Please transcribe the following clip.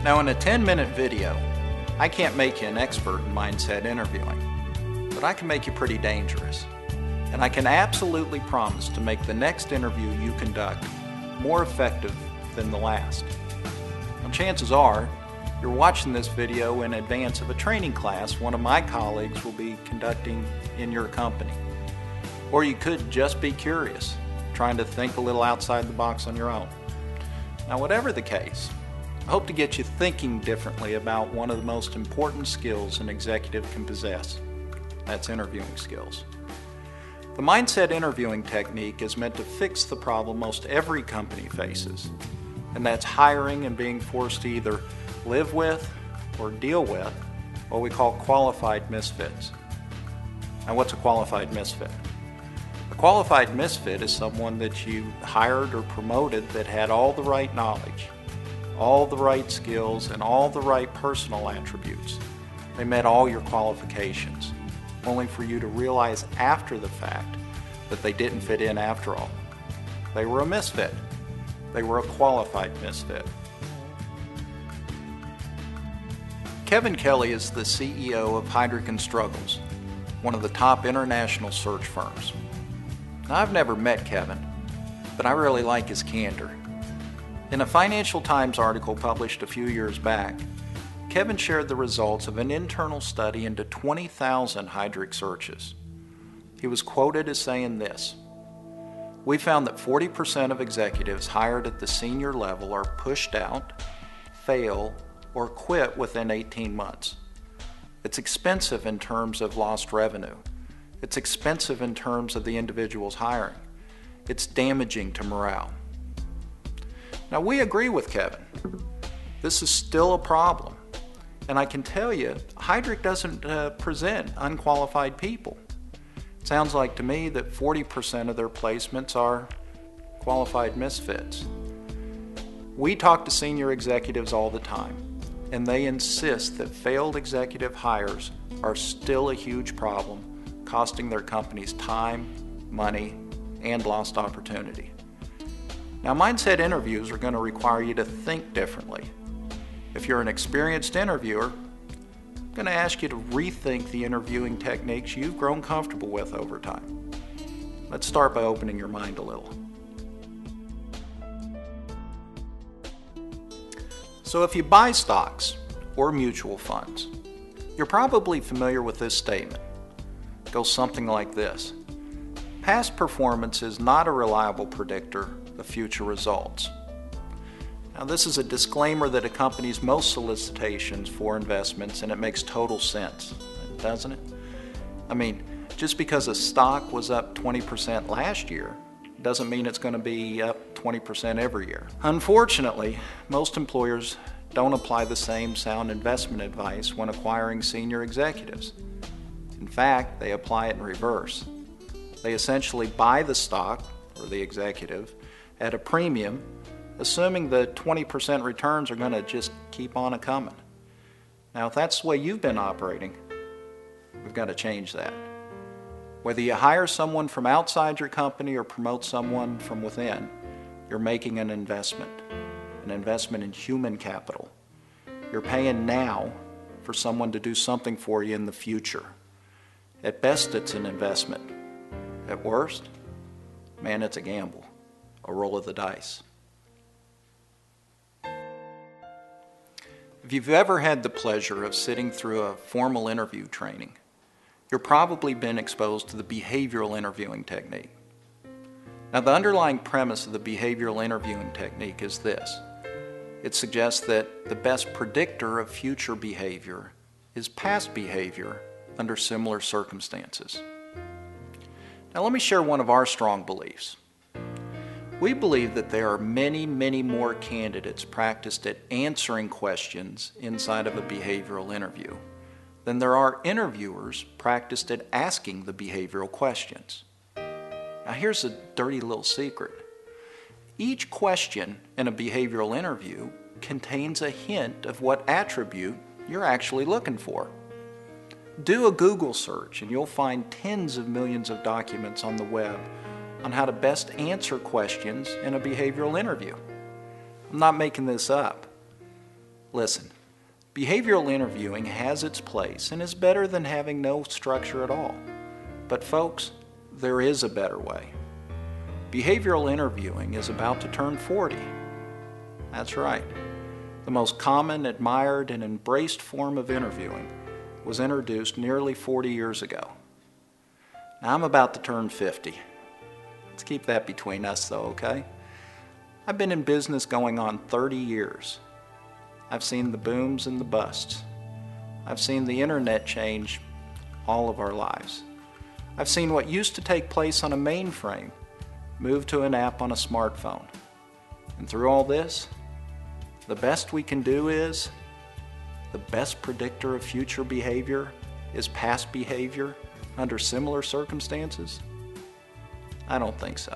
Now, in a 10-minute video, I can't make you an expert in mindset interviewing, but I can make you pretty dangerous. And I can absolutely promise to make the next interview you conduct more effective than the last. And chances are, you're watching this video in advance of a training class one of my colleagues will be conducting in your company. Or you could just be curious, trying to think a little outside the box on your own. Now, whatever the case, I hope to get you thinking differently about one of the most important skills an executive can possess. That's interviewing skills. The mindset interviewing technique is meant to fix the problem most every company faces, and that's hiring and being forced to either live with or deal with what we call qualified misfits. Now, what's a qualified misfit? A qualified misfit is someone that you hired or promoted that had all the right knowledge, all the right skills, and all the right personal attributes. They met all your qualifications, only for you to realize after the fact that they didn't fit in after all. They were a misfit. They were a qualified misfit. Kevin Kelly is the CEO of Heidrick & Struggles, one of the top international search firms. Now, I've never met Kevin, but I really like his candor. In a Financial Times article published a few years back, Kevin shared the results of an internal study into 20,000 Heidrick searches. He was quoted as saying this: "We found that 40% of executives hired at the senior level are pushed out, fail, or quit within 18 months. It's expensive in terms of lost revenue. It's expensive in terms of the individual's hiring. It's damaging to morale." Now, we agree with Kevin. This is still a problem. And I can tell you, Heidrick doesn't present unqualified people. It sounds like to me that 40% of their placements are qualified misfits. We talk to senior executives all the time, and they insist that failed executive hires are still a huge problem, costing their companies time, money, and lost opportunity. Now, mindset interviews are going to require you to think differently. If you're an experienced interviewer, I'm going to ask you to rethink the interviewing techniques you've grown comfortable with over time. Let's start by opening your mind a little. So if you buy stocks or mutual funds, you're probably familiar with this statement. It goes something like this: past performance is not a reliable predictor of future results. Now, this is a disclaimer that accompanies most solicitations for investments, and it makes total sense, doesn't it? I mean, just because a stock was up 20% last year doesn't mean it's going to be up 20% every year. Unfortunately, most employers don't apply the same sound investment advice when acquiring senior executives. In fact, they apply it in reverse. They essentially buy the stock, or the executive, at a premium, assuming the 20% returns are going to just keep on coming. Now, if that's the way you've been operating, we've got to change that. Whether you hire someone from outside your company or promote someone from within, you're making an investment in human capital. You're paying now for someone to do something for you in the future. At best, it's an investment. At worst, man, it's a gamble, a roll of the dice. If you've ever had the pleasure of sitting through a formal interview training, you've probably been exposed to the behavioral interviewing technique. Now, the underlying premise of the behavioral interviewing technique is this. It suggests that the best predictor of future behavior is past behavior under similar circumstances. Now, let me share one of our strong beliefs. We believe that there are many, many more candidates practiced at answering questions inside of a behavioral interview than there are interviewers practiced at asking the behavioral questions. Now, here's a dirty little secret. Each question in a behavioral interview contains a hint of what attribute you're actually looking for. Do a Google search and you'll find tens of millions of documents on the web on how to best answer questions in a behavioral interview. I'm not making this up. Listen, behavioral interviewing has its place and is better than having no structure at all. But folks, there is a better way. Behavioral interviewing is about to turn 40. That's right. The most common, admired, and embraced form of interviewing was introduced nearly 40 years ago. Now I'm about to turn 50. Let's keep that between us though, okay? I've been in business going on 30 years. I've seen the booms and the busts. I've seen the internet change all of our lives. I've seen what used to take place on a mainframe move to an app on a smartphone. And through all this, the best we can do is, the best predictor of future behavior is past behavior under similar circumstances? I don't think so.